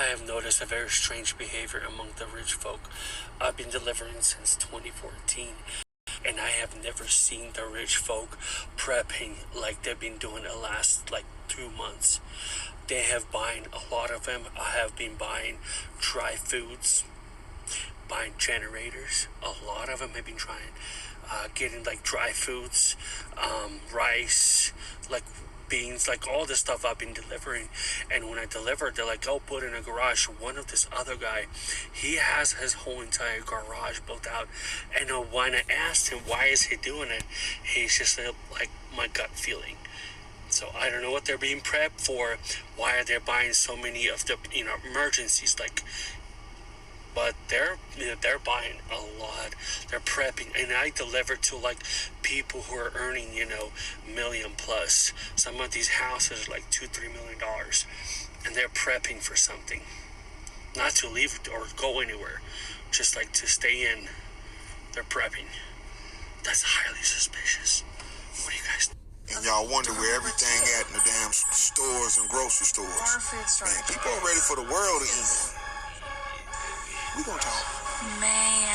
I have noticed a very strange behavior among the rich folk. I've been delivering since 2014, and I have never seen the rich folk prepping like they've been doing the last like 2 months. They have buying a lot of them. I have been buying dry foods, buying generators. A lot of them have been trying, getting like dry foods, rice, like beans, like all this stuff I've been delivering. And when I deliver, they're like, "Oh, put in a garage." One of this other guy, he has his whole entire garage built out. And when I asked him why is he doing it, he's just like, my gut feeling. So I don't know what they're being prepped for. Why are they buying so many of the emergencies? Like, but they're buying a lot. They're prepping, and I deliver to like people who are earning million plus. Some of these houses are like $2-3 million, and they're prepping for something, not to leave or go anywhere, just like to stay in. They're prepping. That's highly suspicious. What do you guys? And y'all wonder where everything at in the damn stores and grocery stores. Man, people are ready for the world to end. We gonna talk. Man.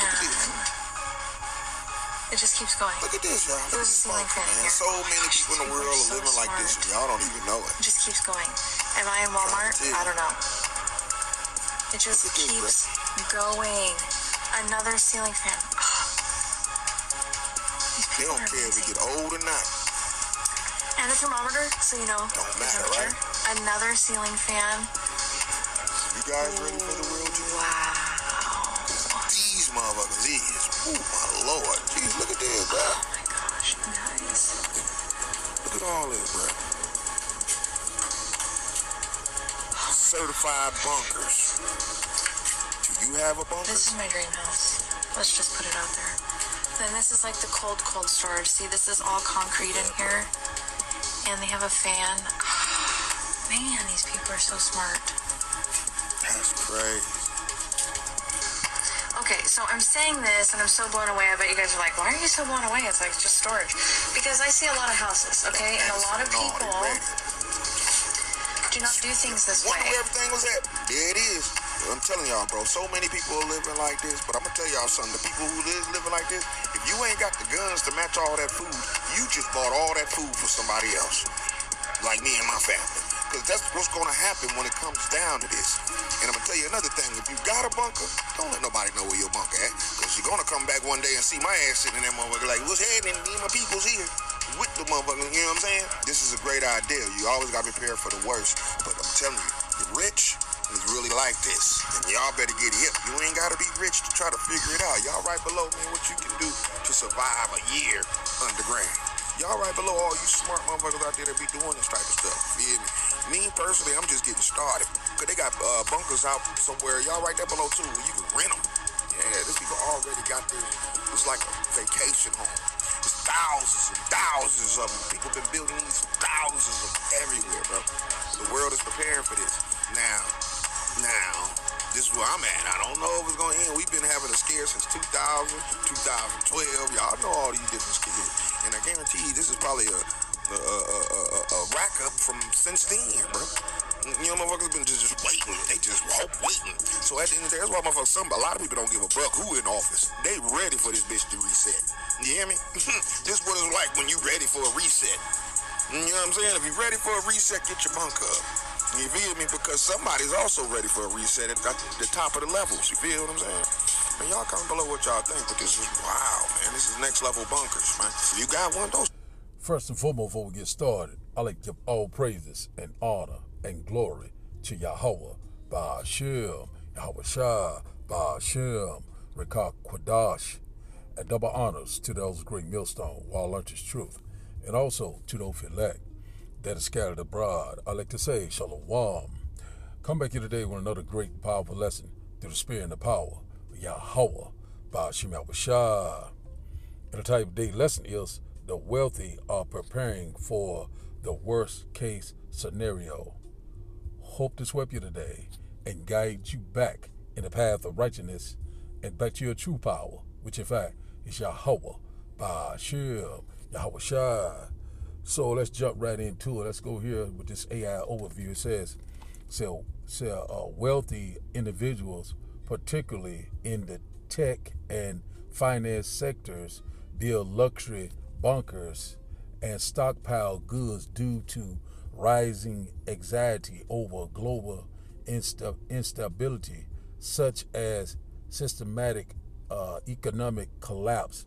It just keeps going. Look at this, y'all. There's a ceiling fan here. So many people in the world are living like this, and y'all don't even know it. It just keeps going. Am I in Walmart? I don't know. It just keeps going. Another ceiling fan. They don't care if we get old or not. And the thermometer, so you know. Don't matter, right? Another ceiling fan. You guys ready for the world to end? Wow. These motherfuckers is. Oh my lord. Jeez, look at this, bro. Oh my gosh, guys. Look at all this, bro. Certified bunkers. Do you have a bunker? This is my dream house. Let's just put it out there. Then this is like the cold storage. See, this is all concrete in here. And they have a fan. Man, these people are so smart. That's crazy. Okay, so I'm saying this and I'm so blown away. I bet you guys are like, why are you so blown away? It's like just storage. Because I see a lot of houses, okay? And a lot of people do not do things this way. Wonder where everything was at. There it is. I'm telling y'all, bro, so many people are living like this, but I'm gonna tell y'all something. The people who is living like this, if you ain't got the guns to match all that food, you just bought all that food for somebody else. Like me and my family. Because that's what's gonna happen when it comes down to this. And I'm gonna tell you another thing. If you got a bunker, don't let nobody know where your bunker at. Because you're gonna come back one day and see my ass sitting in that motherfucker like, what's happening? Me and my people's here. With the motherfucker, you know what I'm saying? This is a great idea. You always gotta prepare for the worst. But I'm telling you, the rich is really like this. And y'all better get hip. You ain't gotta be rich to try to figure it out. Y'all right below, man, what you can do to survive a year underground. Y'all right below all you smart motherfuckers out there that be doing this type of stuff. Feel me? Me personally, I'm just getting started. Cause they got bunkers out somewhere. Y'all right there below too, where you can rent them. Yeah, these people already got this. It's like a vacation home. There's thousands and thousands of them. People been building these thousands of everywhere, bro. The world is preparing for this. Now, this is where I'm at. I don't know if it's gonna end. We've been having a scare since 2000, 2012. Y'all know all these different scares. And I guarantee you, this is probably a rack up from since then, bro. You know, motherfuckers been just waiting. They just waiting. So at the end of the day, that's why motherfuckers, a lot of people don't give a fuck who in office. They ready for this bitch to reset. You hear me? This is what it's like when you ready for a reset. You know what I'm saying? If you're ready for a reset, get your bunker up. You feel me? Because somebody's also ready for a reset at the top of the levels. You feel what I'm saying? And y'all comment below what y'all think, but this is wow, man. This is next level bunkers, man. If you got one of those. First and foremost, before we get started, I like to give all praises and honor and glory to Yahweh, Ba'ashem, Yahweh Shah, Ba'ashem, Rekah Kwadash, and double honors to those great millstone, while learnt his truth, and also to those elect that is scattered abroad. I like to say, Shalom. Come back here today with another great, powerful lesson through the spirit and the power of Yahweh, Ba'ashem, Yahweh Shah. And the type of day lesson is, the wealthy are preparing for the worst case scenario. Hope to sweep you today and guide you back in the path of righteousness and back to your true power, which in fact is Yahweh, Ba'ashem, Yahweh Shah. So let's jump right into it. Let's go here with this AI overview. It says, Wealthy individuals, particularly in the tech and finance sectors, build luxury bunkers and stockpile goods due to rising anxiety over global instability, such as systematic economic collapse,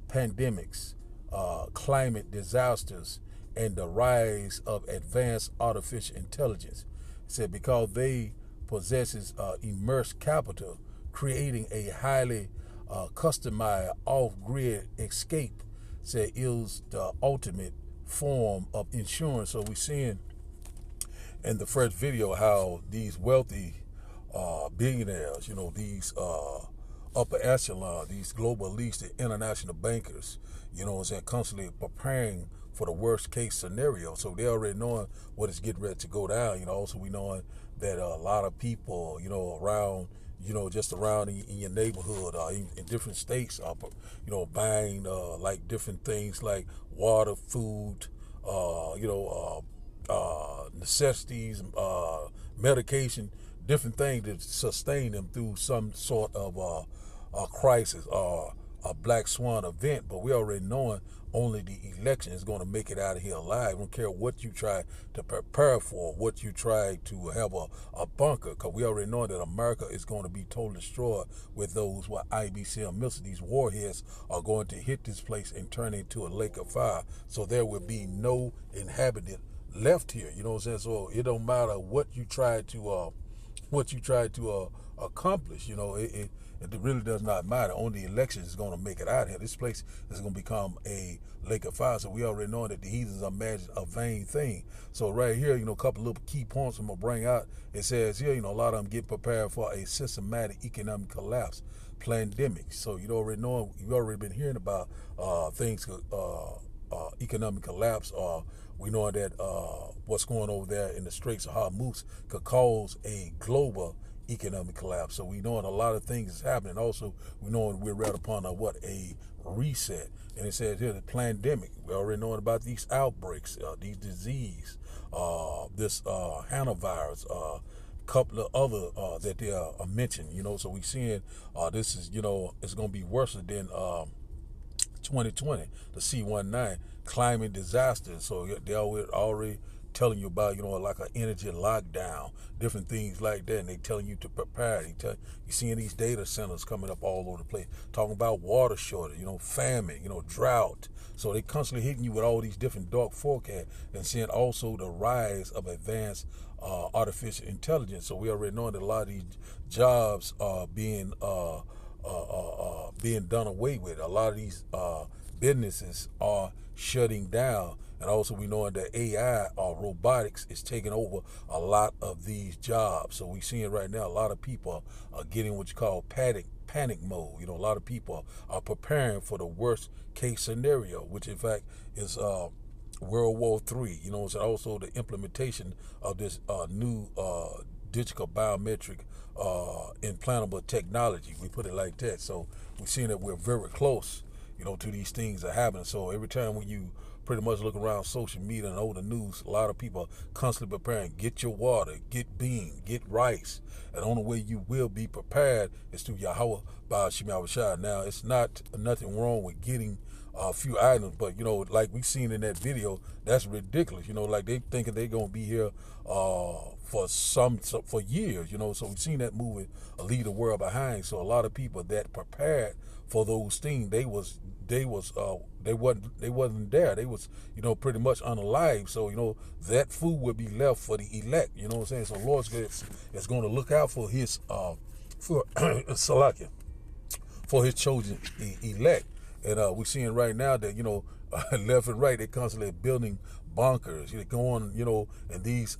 pandemics, climate disasters, and the rise of advanced artificial intelligence. He said because they possesses immersed capital, creating a highly customized off-grid escape. Said is the ultimate form of insurance. So we're seeing in the first video how these wealthy billionaires, these upper echelon, these global elites, the international bankers, is constantly preparing for the worst case scenario. So they already knowing what is getting ready to go down. Also we knowing that a lot of people, around, just around in your neighborhood, in different states, are, buying like different things like water, food, necessities, medication, different things to sustain them through some sort of crisis or a black swan event. But we already knowing only the election is going to make it out of here alive. I don't care what you try to prepare for, what you try to have a bunker, because we already know that America is going to be totally destroyed with those IBCM missiles. These warheads are going to hit this place and turn it into a lake of fire. So there will be no inhabitant left here. You know what I'm saying? So it don't matter what you try to accomplish. It really does not matter. Only the election is going to make it out here. This place is going to become a lake of fire. So we already know that the heathens imagine a vain thing. So right here, a couple little key points I'm going to bring out. It says here, a lot of them get prepared for a systematic economic collapse, pandemic. So you already know, you've already been hearing about things, economic collapse. We know that what's going over there in the Straits of Hormuz could cause a global economic collapse. So we know a lot of things is happening. Also, we know we're right upon a reset. And it says here the pandemic. We already know about these outbreaks, these disease, this hantavirus, couple of other that they are mentioned. So we seeing this is it's going to be worse than 2020, the C-19 climate disaster. So they're already telling you about, like an energy lockdown, different things like that, and they telling you to prepare. You seeing these data centers coming up all over the place, talking about water shortage, famine, drought. So they constantly hitting you with all these different dark forecasts, and seeing also the rise of advanced artificial intelligence. So we already know that a lot of these jobs are being done away with. A lot of these businesses are shutting down. And also we know that AI or robotics is taking over a lot of these jobs. So we're seeing right now a lot of people are getting what you call panic mode. A lot of people are preparing for the worst case scenario, which in fact is World War III. It's also the implementation of this new digital biometric implantable technology. We put it like that. So we're seeing that we're very close, to these things that are happening. So every time when you pretty much look around social media and over the news, a lot of people are constantly preparing. Get your water, get bean, get rice. And the only way you will be prepared is through Yahweh by Shema Shah. Now, it's nothing wrong with getting a few items, but like we seen in that video, that's ridiculous. Like they thinking they're gonna be here for years. So we've seen that movie leave the world behind. So a lot of people that prepared for those things, they wasn't there. They was pretty much unalive. So that food would be left for the elect. You know what I'm saying? So Lord is going to look out for his for Salakia, for his chosen elect. And we're seeing right now that left and right, they're constantly building bunkers. They're going and these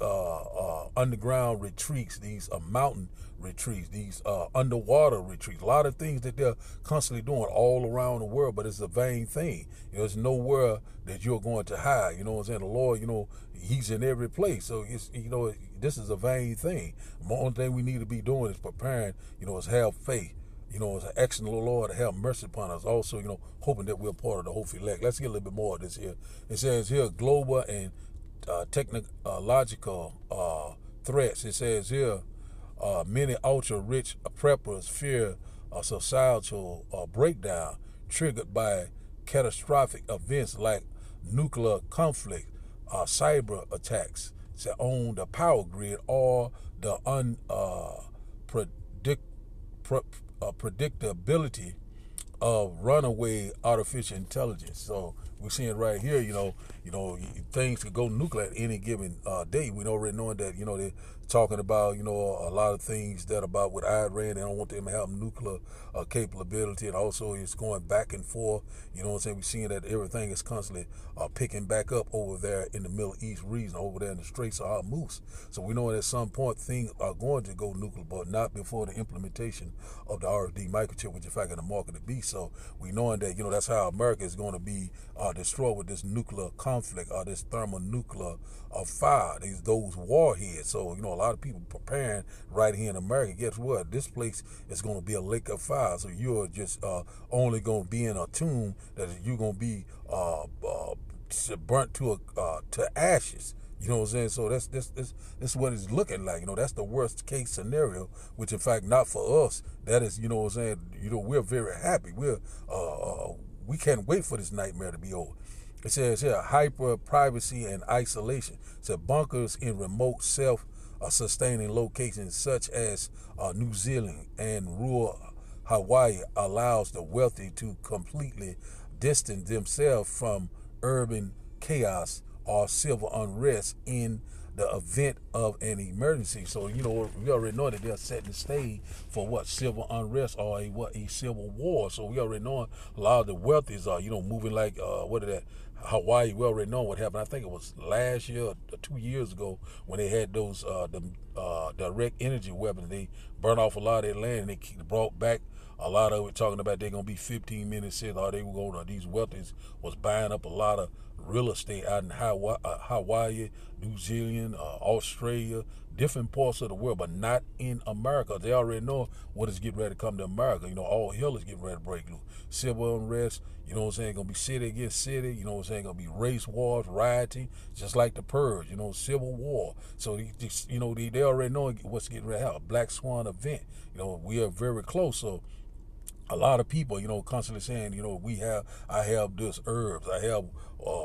underground retreats, these mountain retreats, these underwater retreats, a lot of things that they're constantly doing all around the world. But it's a vain thing. There's nowhere that you're going to hide. You know what I'm saying? The Lord, he's in every place. So it's this is a vain thing. The only thing we need to be doing is preparing, is have faith. As an excellent Lord to have mercy upon us. Also, hoping that we're part of the hopeful elect. Let's get a little bit more of this here. It says here, global and technological threats. It says here, many ultra-rich preppers fear a societal breakdown triggered by catastrophic events like nuclear conflict, cyber attacks on the power grid, or the predictability of runaway artificial intelligence. So we're seeing right here, things could go nuclear at any given day. We already know that, they're talking about, a lot of things that about with Iran. They don't want them to have nuclear capability, and also it's going back and forth. You know what I'm saying? We're seeing that everything is constantly picking back up over there in the Middle East region, over there in the Straits of Hormuz. So we know at some point things are going to go nuclear, but not before the implementation of the RFD microchip, which in fact in the market to be. So we knowing that, that's how America is going to be destroyed with this nuclear conflict, or this thermonuclear fire, those warheads. So, a lot of people preparing right here in America. Guess what? This place is going to be a lake of fire. So you're just only going to be in a tomb that you're going to be burnt to ashes. You know what I'm saying? So that's what it's looking like. That's the worst case scenario, which in fact not for us. That is, what I'm saying. We're very happy. We can't wait for this nightmare to be over. It says here, hyper privacy and isolation. It says bunkers in remote self-sustaining locations such as New Zealand and rural Hawaii allows the wealthy to completely distance themselves from urban chaos or civil unrest in the event of an emergency. So, we already know that they're setting the stage for what? Civil unrest, or a civil war. So we already know a lot of the wealthies are, moving like, Hawaii. We already know what happened. I think it was last year or 2 years ago when they had those, direct energy weapons. They burned off a lot of their land, and they brought back a lot of it, talking about they're going to be 15 minutes in, or they were going to, these wealthies was buying up a lot of real estate out in Hawaii, New Zealand, Australia, different parts of the world, but not in America. They already know what is getting ready to come to America. All hell is getting ready to break loose. Civil unrest, going to be city against city, going to be race wars, rioting, just like the Purge, civil war. So, they already know what's getting ready to happen. Black Swan event, we are very close. So, a lot of people, constantly saying, I have this herbs, I have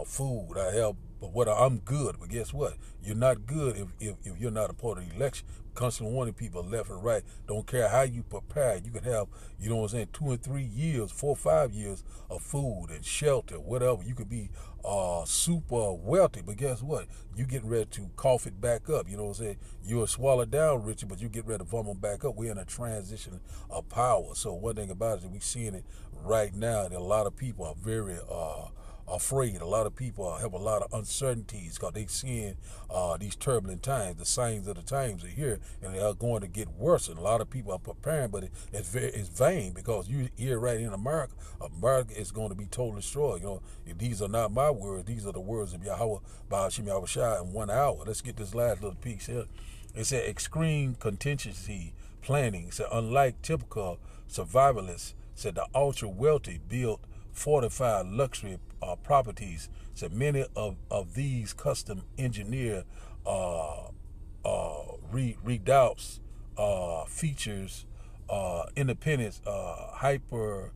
food, I have, but I'm good. But guess what? You're not good if you're not a part of the election. Constantly warning people left and right. Don't care how you prepare. You can have, 2 and 3 years, 4 or 5 years of food and shelter, whatever. You could be super wealthy, but guess what? You getting ready to cough it back up. You'll swallow down, Richard, but you get ready to vomit back up. We're in a transition of power. So one thing about it is we're seeing it right now that a lot of people are very afraid. A lot of people have a lot of uncertainties because they're seeing these turbulent times. The signs of the times are here, and they are going to get worse. And a lot of people are preparing, but it's vain, because you here right in America. America is going to be totally destroyed. These are not my words. These are the words of Yahweh Ba'ashim Yahushua in 1 hour. Let's get this last little piece here. It said extreme contingency planning. It said unlike typical survivalists, said the ultra wealthy build fortified luxury properties. So many of these custom engineered redoubts features independence, hyperdropic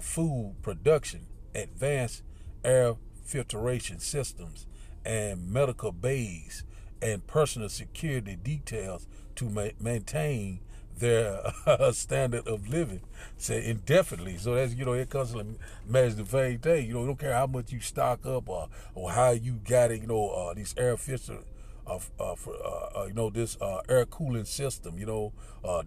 food production, advanced air filtration systems, and medical bays, and personal security details to maintain their standard of living, say indefinitely. So that's, it constantly measures the vain thing. Don't care how much you stock up or how you got it. These air filter, this air cooling system.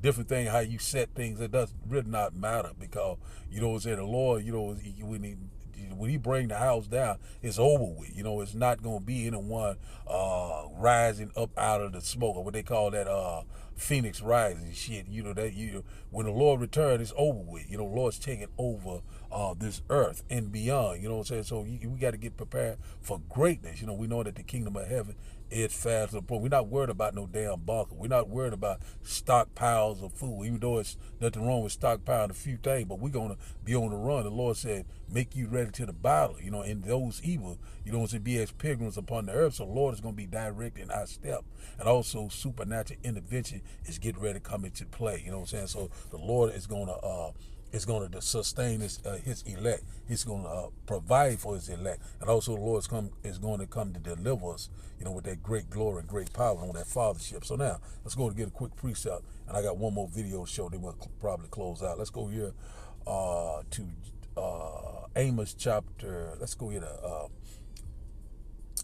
Different thing how you set things. It does really not matter, because the Lord, when he bring the house down, it's over with. It's not going to be anyone rising up out of the smoke, or what they call that Phoenix rising shit. When the Lord returns, it's over with. The Lord's taking over this earth and beyond. So we got to get prepared for greatness. We know that the kingdom of heaven It's fast to the point. We're not worried about no damn bunker. We're not worried about stockpiles of food, even though it's nothing wrong with stockpiling a few things, but we're going to be on the run. The Lord said, make you ready to the battle, and those evil, to be as pilgrims upon the earth. So the Lord is going to be directing our step. And also supernatural intervention is getting ready to come into play. You know what I'm saying? So the Lord is going to sustain his elect. He's going to provide for his elect. And also the Lord is going to come to deliver us, with that great glory and great power on that fathership. So now, let's go to get a quick precept. And I got one more video to show, then we'll probably close out. Let's go here to Amos chapter, let's go here to,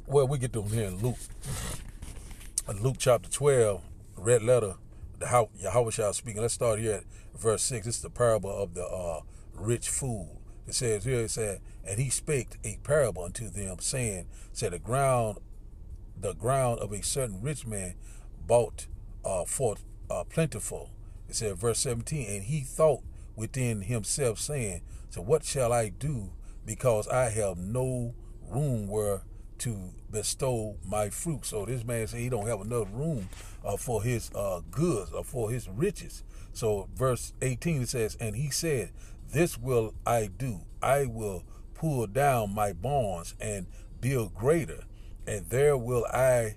we get to here in Luke. Luke chapter 12, red letter, Yahweh shall speaking. Let's start here at verse 6. This is the parable of the rich fool. It says here, and he spake a parable unto them, saying, the ground of a certain rich man bought forth plentiful. It said, verse 17, and he thought within himself, saying, what shall I do, because I have no room where to bestow my fruit. So this man said he don't have enough room for his goods or for his riches. So verse 18 it says, and he said, this will I do. I will pull down my barns and build greater, and there will I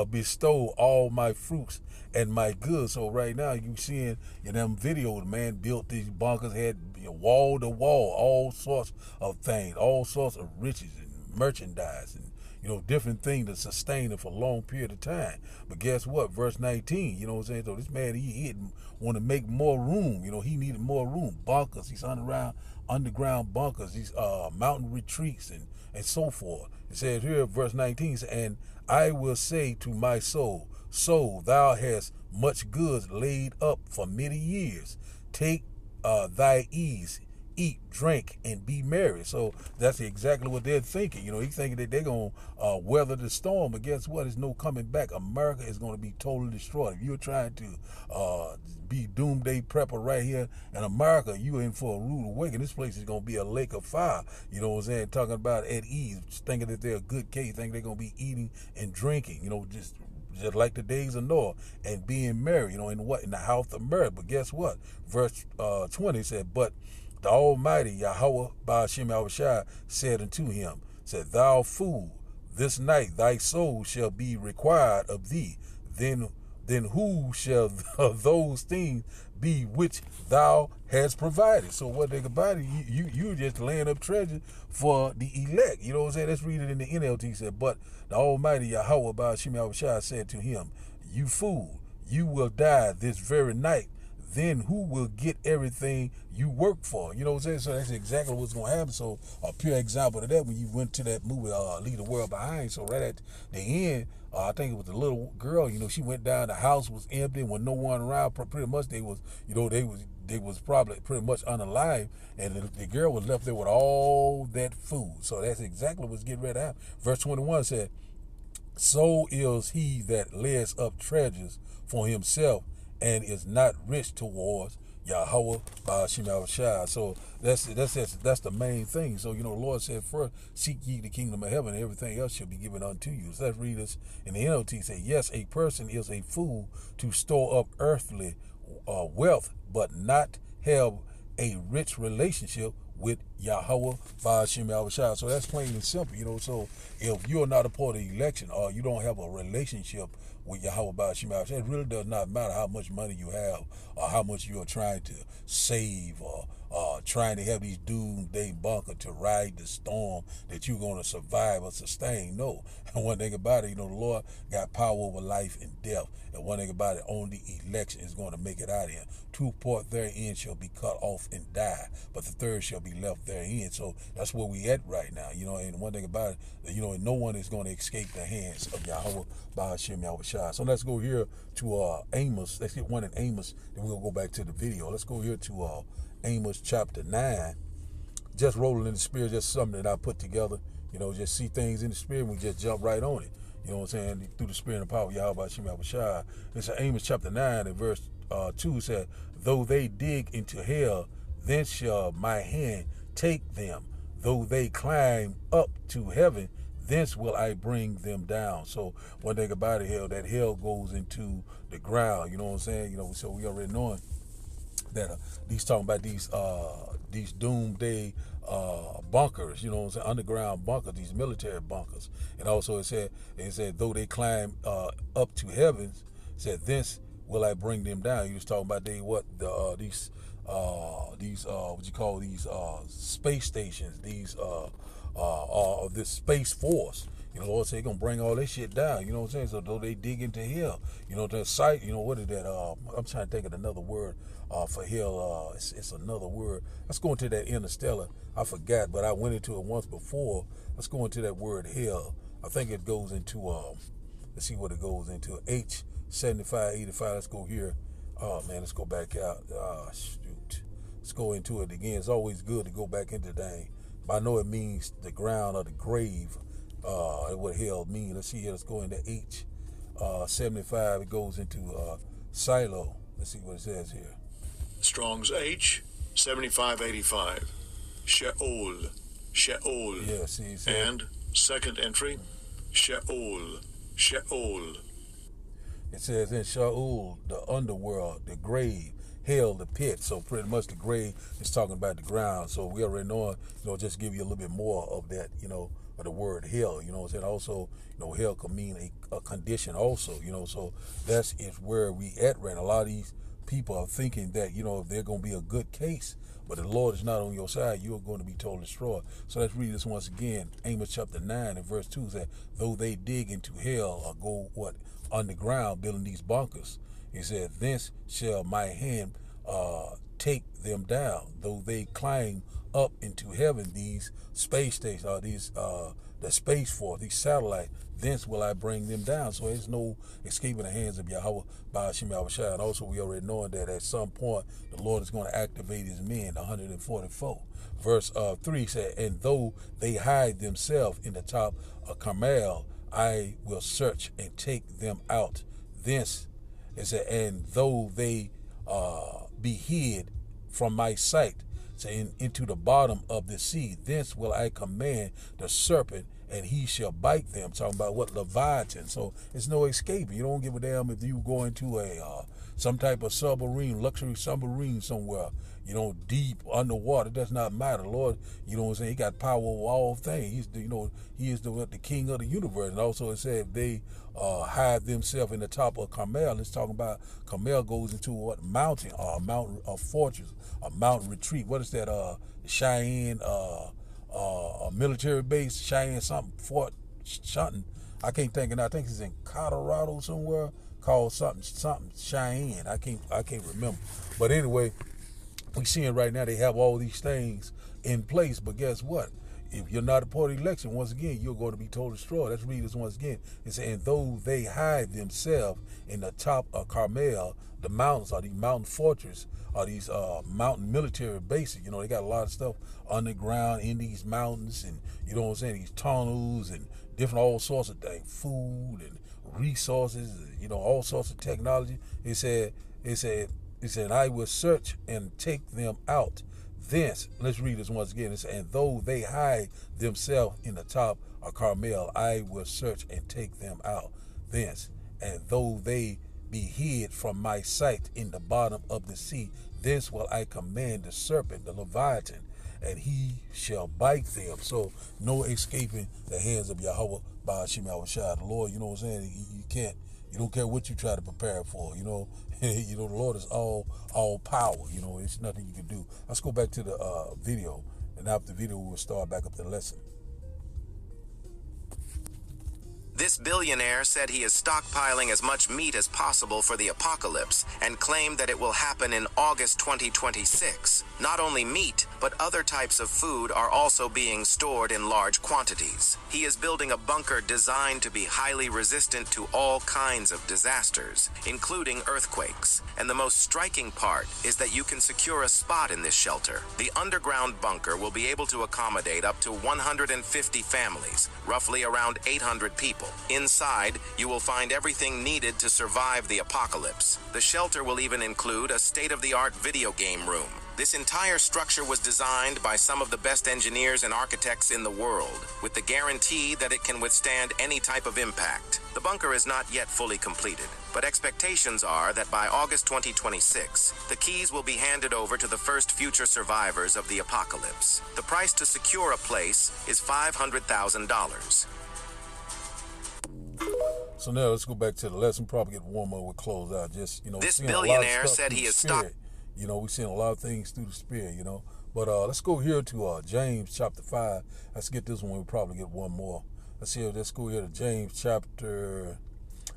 bestow all my fruits and my goods. So right now you seeing in them video, the man built these bunkers, had wall to wall, all sorts of things, all sorts of riches and merchandise and different things to sustain it for a long period of time. But guess what? Verse 19, you know what I'm saying? So this man, he want to make more room. He needed more room. Bunkers, he's underground bunkers, these mountain retreats and so forth. It says here, verse 19, and I will say to my soul, thou hast much goods laid up for many years. Take thy ease, eat, drink, and be merry. So that's exactly what they're thinking. He's thinking that they're going to weather the storm, but guess what? There's no coming back. America is going to be totally destroyed. If you're trying to be doomsday prepper right here in America, you're in for a rude awakening. This place is going to be a lake of fire. You know what I'm saying? Talking about at ease, thinking that they're a good case, thinking they're going to be eating and drinking, just like the days of Noah, and being merry, in the house of mirth. But guess what? Verse 20 said, but the Almighty Yahweh Ba'ashem Yahushua said unto him, thou fool, this night thy soul shall be required of thee. Then who shall those things be which thou hast provided? So what they about it, you just laying up treasure for the elect. You know what I'm saying? Let's read it in the NLT. He said, but the Almighty Yahweh Ba'ashem Yahushua said to him, you fool, you will die this very night. Then who will get everything you work for? You know what I'm saying? So that's exactly what's going to happen. So a pure example of that, when you went to that movie, Leave the World Behind. So right at the end, I think it was the little girl, she went down, the house was empty, with no one around. Pretty much they was probably pretty much unalive, and the girl was left there with all that food. So that's exactly what's getting ready to happen. Verse 21 said, so is he that lays up treasures for himself and is not rich towards Yahweh Ba'ashem Yahushua. So that's the main thing. So the Lord said, first seek ye the kingdom of heaven, and everything else shall be given unto you. So let's read this in the NLT. Say, yes, a person is a fool to store up earthly wealth, but not have a rich relationship with Yahweh Ba'ashem Yahushua. So that's plain and simple. So if you're not a part of the election, or you don't have a relationship with Yahweh Ba'ashem Yahushua, it really does not matter how much money you have, or how much you are trying to save, or trying to have these doomsday bunker to ride the storm that you're going to survive or sustain. No. And one thing about it, the Lord got power over life and death. And one thing about it, only election is going to make it out of here. 2 parts therein shall be cut off and die, but the third shall be left therein. So that's where we at right now. And one thing about it, no one is going to escape the hands of Yahweh Ba'ashem Yahushua. So let's go here to Amos. Let's get one in Amos, then we'll go back to the video. Let's go here to Amos chapter 9. Just rolling in the spirit, just something that I put together. Just see things in the spirit, and we just jump right on it. You know what I'm saying? Through the spirit and power of Yahweh Ba'ashem Yahushua. It's Amos chapter 9 and verse 2 said, though they dig into hell, then shall my hand take them. Though they climb up to heaven, thence will I bring them down. So one thing about it, hell, that hell goes into the ground. You know what I'm saying? You know, so we already knowing that these talking about these doomsday bunkers, you know what I'm saying, underground bunkers, these military bunkers. And also it said though they climb up to heavens, said thence will I bring them down. He was talking about these what you call these space stations, this space force. You know, Lord said He gonna bring all this shit down. You know what I'm saying? So though they dig into hell, you know that sight. You know what is that? I'm trying to think of another word for hell. It's another word. Let's go into that interstellar. I forgot, but I went into it once before. Let's go into that word hell. I think it goes into let's see what it goes into. H7585. Let's go here. Oh man, let's go back out. Shoot. Let's go into it again. It's always good to go back into that. But I know it means the ground or the grave. What hell mean? Let's see here. Let's go into H75. It goes into silo. Let's see what it says here. Strong's H7585. Sheol. Sheol. Yeah, see. And second entry, Sheol. Sheol. It says in Sheol, the underworld, the grave, hell, the pit. So pretty much the grave is talking about the ground. So we already know, just give you a little bit more of that, of the word hell. You know what I'm saying? Also, hell can mean a condition also, so that's where we at right now. A lot of these people are thinking that, if they're going to be a good case, but the Lord is not on your side, you are going to be totally destroyed. So let's read this once again. Amos chapter 9 and verse 2 says, though they dig into hell or go underground building these bunkers, he said, thence shall my hand take them down. Though they climb up into heaven, these space stations, the space force, these satellites, thence will I bring them down. So there's no escaping the hands of Yahweh by Hashem Yahushua. And also we already know that at some point the Lord is going to activate His men, 144. Verse 3 said, and though they hide themselves in the top of Carmel, I will search and take them out. Thence it said, and though they be hid from my sight, saying into the bottom of the sea, thence will I command the serpent, and he shall bite them. Talking about what? Leviathan. So it's no escaping. You don't give a damn if you go into some type of submarine, luxury submarine somewhere, deep underwater. It does not matter. Lord, you know what I'm saying? He got power over all things. He is the king of the universe. And also it said they hide themselves in the top of Carmel. It's talking about Carmel goes into what? Mountain, a mountain, a fortress, a mountain retreat. What is that? Cheyenne, a military base, Cheyenne something, Fort something. I can't think of it. I think it's in Colorado somewhere called something Cheyenne. I can't remember. But anyway, we seeing right now they have all these things in place. But guess what? If you're not a part of the election, once again, you're going to be totally destroyed. Let's read this once again. It's saying, though they hide themselves in the top of Carmel, the mountains are these mountain fortresses, are these mountain military bases. They got a lot of stuff underground in these mountains, and you know what I'm saying, these tunnels and different all sorts of things, food and resources, all sorts of technology. It said, I will search and take them out. Thence, let's read this once again. It said, and though they hide themselves in the top of Carmel, I will search and take them out. Thence, and though they be hid from my sight in the bottom of the sea, thence will I command the serpent, the Leviathan, and he shall bite them. So no escaping the hands of Yahweh by Hashem Yahushua. The Lord, you know what I'm saying? You don't care what you try to prepare for, the Lord is all power, it's nothing you can do. Let's go back to the video, and after the video we'll start back up the lesson. This billionaire said he is stockpiling as much meat as possible for the apocalypse and claimed that it will happen in August 2026. Not only meat, but other types of food are also being stored in large quantities. He is building a bunker designed to be highly resistant to all kinds of disasters, including earthquakes. And the most striking part is that you can secure a spot in this shelter. The underground bunker will be able to accommodate up to 150 families, roughly around 800 people. Inside, you will find everything needed to survive the apocalypse. The shelter will even include a state-of-the-art video game room. This entire structure was designed by some of the best engineers and architects in the world, with the guarantee that it can withstand any type of impact. The bunker is not yet fully completed, but expectations are that by August 2026, the keys will be handed over to the first future survivors of the apocalypse. The price to secure a place is $500,000. So now let's go back to the lesson. Probably get warmer. We'll close out. Just, This seeing a lot of billionaire stuff said through he the is spirit. We're seeing a lot of things through the spirit, But let's go here to James chapter 5. Let's get this one. We'll probably get one more. Let's go here to James chapter.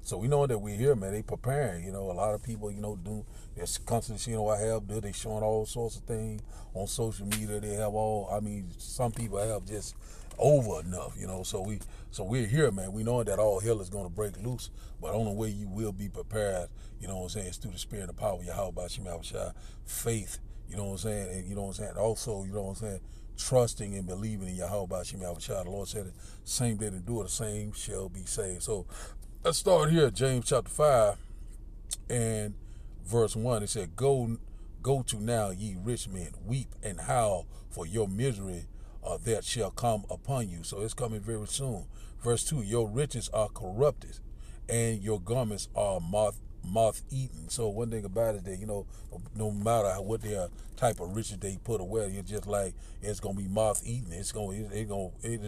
So we know that we're here, man. They preparing, a lot of people, they're constantly seeing what I have. They showing all sorts of things on social media. They have some people have just over enough, So we're here, man. We know that all hell is going to break loose, but the only way you will be prepared, is through the spirit and the power of Yahweh Shai, faith, and also, trusting and believing in Yahweh Shai. The Lord said it, same day to do it, the same shall be saved. So let's start here at James chapter 5 and verse 1. It said, Go to now, ye rich men, weep and howl for your misery that shall come upon you. So it's coming very soon. Verse 2, your riches are corrupted, and your garments are moth-eaten. So one thing about it is that, no matter what their type of riches they put away, it's just like it's going to be moth-eaten. It is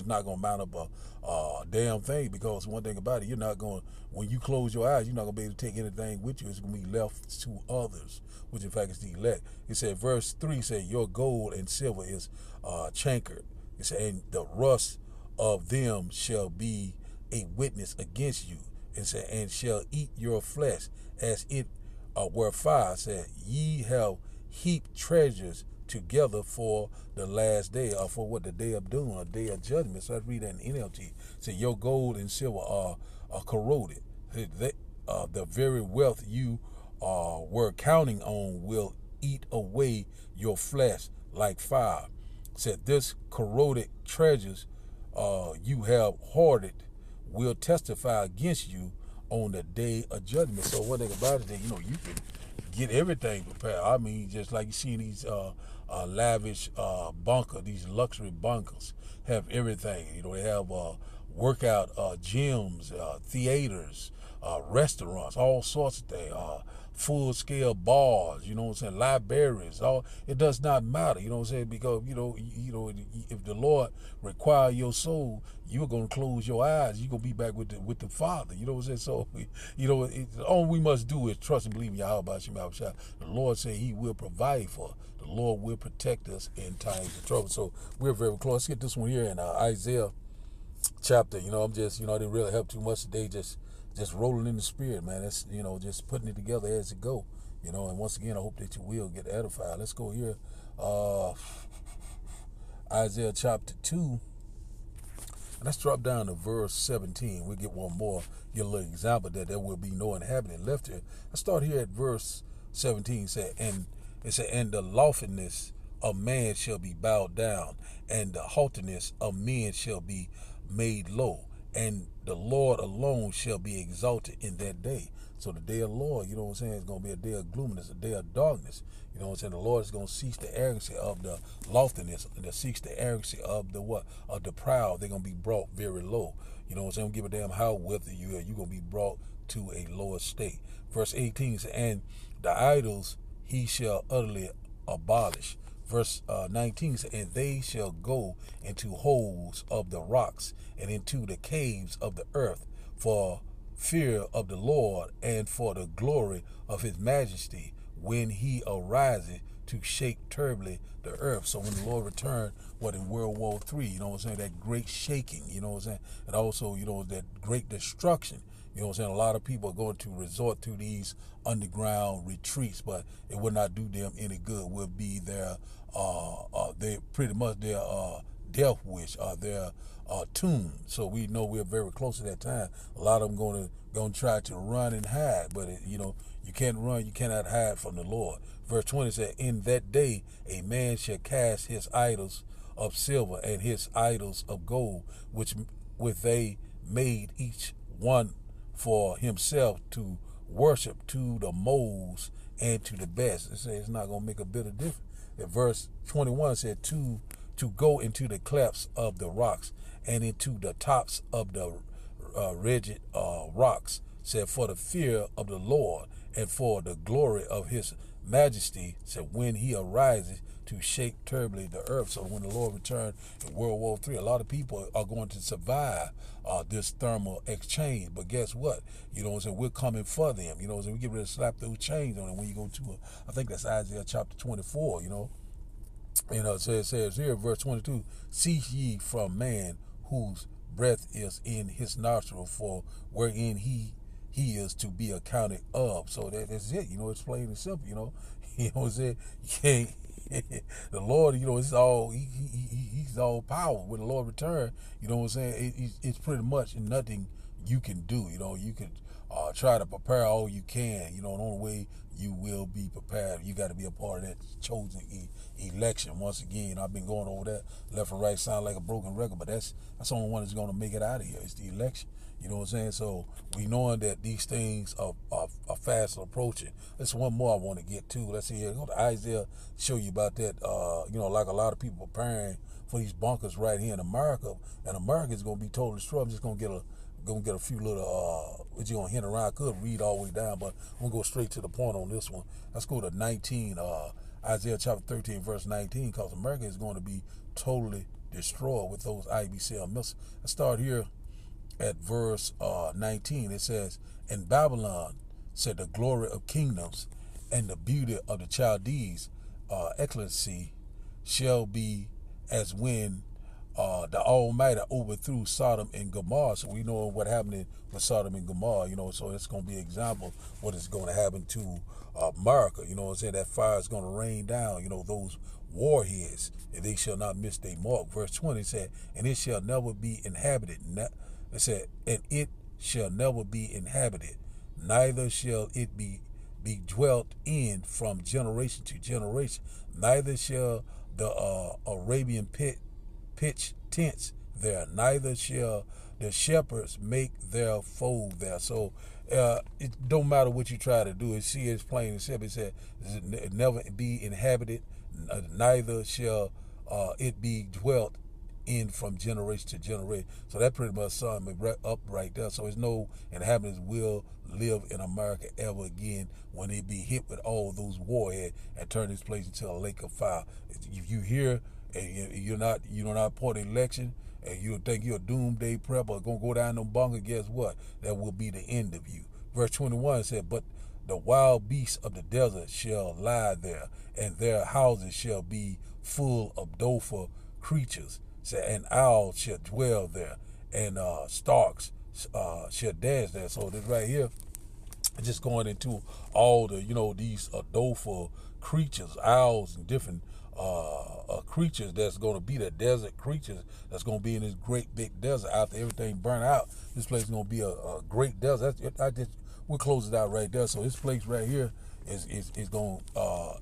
not going to mount up a damn thing, because one thing about it, you're not going, when you close your eyes, you're not going to be able to take anything with you. It's going to be left to others, which in fact is the elect. It said, verse 3 said, your gold and silver is cankered. It said, and the rust of them shall be a witness against you. It said, and shall eat your flesh as it were fire. It said, ye have heaped treasures together for the last day, or for what, the day of doom, a day of judgment. So let's read that in NLT. It said, your gold and silver are corroded. The very wealth you were counting on will eat away your flesh like fire. Said, this corroded treasures you have hoarded will testify against you on the day of judgment. So one thing about it, you can get everything prepared. I mean, just like you see these lavish bunker, these luxury bunkers have everything. They have workout gyms, theaters, restaurants, all sorts of things. Full-scale bars, libraries, it does not matter, because, if the Lord require your soul, you're going to close your eyes, you're going to be back with the Father, so, all we must do is trust and believe in Yahweh Shai. The Lord said he will provide for us. The Lord will protect us in times of trouble. So we're very close. Let's get this one here in Isaiah chapter. I'm just, I didn't really have too much today, just rolling in the spirit, man. That's, just putting it together as it go, and once again, I hope that you will get edified. Let's go here, Isaiah chapter 2, and let's drop down to verse 17. We'll get one more, get a little example that there will be no inhabitant left here. Let's start here at verse 17. It said, and the loftiness of man shall be bowed down, and the haughtiness of men shall be made low, and the Lord alone shall be exalted in that day. So the day of the Lord, it's going to be a day of gloominess, a day of darkness. The Lord is going to cease the arrogancy of the loftiness, and cease the arrogancy of the what? Of the proud. They're going to be brought very low. Don't give a damn how wealthy you are. You're going to be brought to a lower state. Verse 18 says, and the idols he shall utterly abolish. Verse 19 says, and they shall go into holes of the rocks and into the caves of the earth for fear of the Lord and for the glory of his majesty when he arises to shake terribly the earth. So when the Lord returned, in World War III, that great shaking, and also, that great destruction. A lot of people are going to resort to these underground retreats, but it will not do them any good. Will be their they pretty much their death wish or their tomb. So we know we're very close to that time. A lot of them going to try to run and hide, but you can't run, you cannot hide from the Lord. Verse 20 said, in that day a man shall cast his idols of silver and his idols of gold, which they made each one for himself to worship, to the moles and to the best. It says it's not going to make a bit of difference. in verse 21 said, to go into the clefts of the rocks and into the tops of the rigid rocks, said, for the fear of the Lord and for the glory of his majesty, said, when he arises to shake terribly the earth. So when the Lord returned in World War III, a lot of people are going to survive this thermal exchange. But guess what? You know what I'm saying? We're coming for them. You know what I'm saying? We get ready to slap those chains on them when you go to, I think that's Isaiah chapter 24, you know. You know, so it says here, verse 22, cease ye from man whose breath is in his nostril, for wherein he is to be accounted of. So that's it. You know, it's plain and simple. You know, you know what I'm saying? You can't. The Lord, you know, he's all powerful. When the Lord return, you know what I'm saying? It's pretty much nothing you can do. You know, you can try to prepare all you can. You know, the only way you will be prepared, you got to be a part of that chosen election. Once again, I've been going over that left and right, sound like a broken record, but that's the only one that's going to make it out of here. It's the election. You know what I'm saying? So we knowing that these things are fast approaching. There's one more I want to get to. Let's see here. Go to Isaiah, show you about that. You know, like a lot of people preparing for these bunkers right here in America, and America is going to be totally destroyed. I'm just going to get a few little what you gonna hint around. I could read all the way down, but I'm gonna go straight to the point on this one. Let's go to 19, Isaiah chapter 13, verse 19, because America is going to be totally destroyed with those IBCL missiles. Let's start here at verse 19. It says, in Babylon, said, the glory of kingdoms and the beauty of the Chaldees, excellency shall be as when the Almighty overthrew Sodom and Gomorrah. So we know what happened with Sodom and Gomorrah, you know, so it's going to be an example of what is going to happen to America. You know what I'm saying? That fire is going to rain down, you know, those warheads, and they shall not miss their mark. Verse 20 said, and it shall never be inhabited. It said, and it shall never be inhabited, neither shall it be dwelt in from generation to generation, neither shall the Arabian pitch tents there, neither shall the shepherds make their fold there. So it don't matter what you try to do. It's plain and simple. It said it never be inhabited, neither shall it be dwelt in from generation to generation. So that pretty much sums it up right there. So there's no inhabitants will live in America ever again when they be hit with all those warheads and turn this place into a lake of fire. If you hear and you're not part of the election, and you think you're a doomsday prep or gonna go down them bunker, guess what? That will be the end of you. Verse 21 said, but the wild beasts of the desert shall lie there, and their houses shall be full of doleful creatures. And owls shall dwell there, and storks shall dance there. So this right here, just going into all the, you know, these doleful creatures, owls and different creatures that's going to be the desert creatures that's going to be in this great big desert after everything burn out. This place is going to be a great desert. We'll close it out right there. So this place right here is going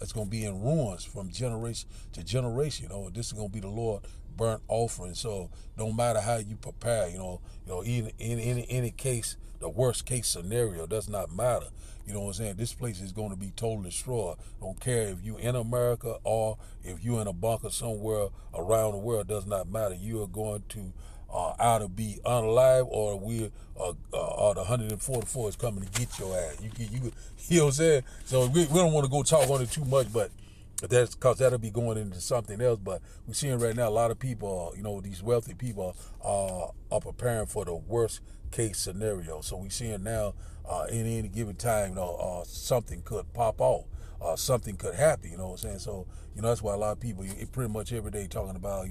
it's going to be in ruins from generation to generation. You know, this is going to be the Lord burnt offering. So no matter how you prepare, in any case, the worst case scenario does not matter. You know what I'm saying? This place is going to be totally destroyed. Don't care if you in America or if you in a bunker somewhere around the world, does not matter. You are going to either be unalive or or the 144 is coming to get your ass. You know what I'm saying? So we don't want to go talk on it too much, but that's because that'll be going into something else. But we're seeing right now a lot of people, these wealthy people are preparing for the worst case scenario. So we're seeing now in any given time, something could pop off. Something could happen, you know what I'm saying? So, that's why a lot of people pretty much every day talking about,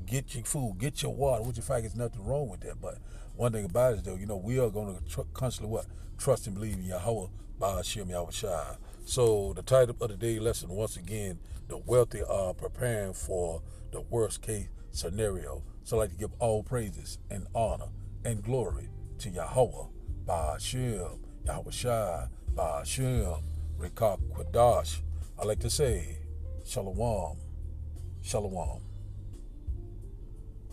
get your food, get your water, which in fact there's nothing wrong with that. But one thing about it is, though, we are going to constantly trust and believe in Yahweh, Ba'ashem Yahushua. So the title of the day lesson, once again, the wealthy are preparing for the worst case scenario. So I'd like to give all praises and honor and glory to Yahweh, Ba'ashem Yahushua, Ba'ashem Rekak Kwadash. I like to say, Shalom, Shalom.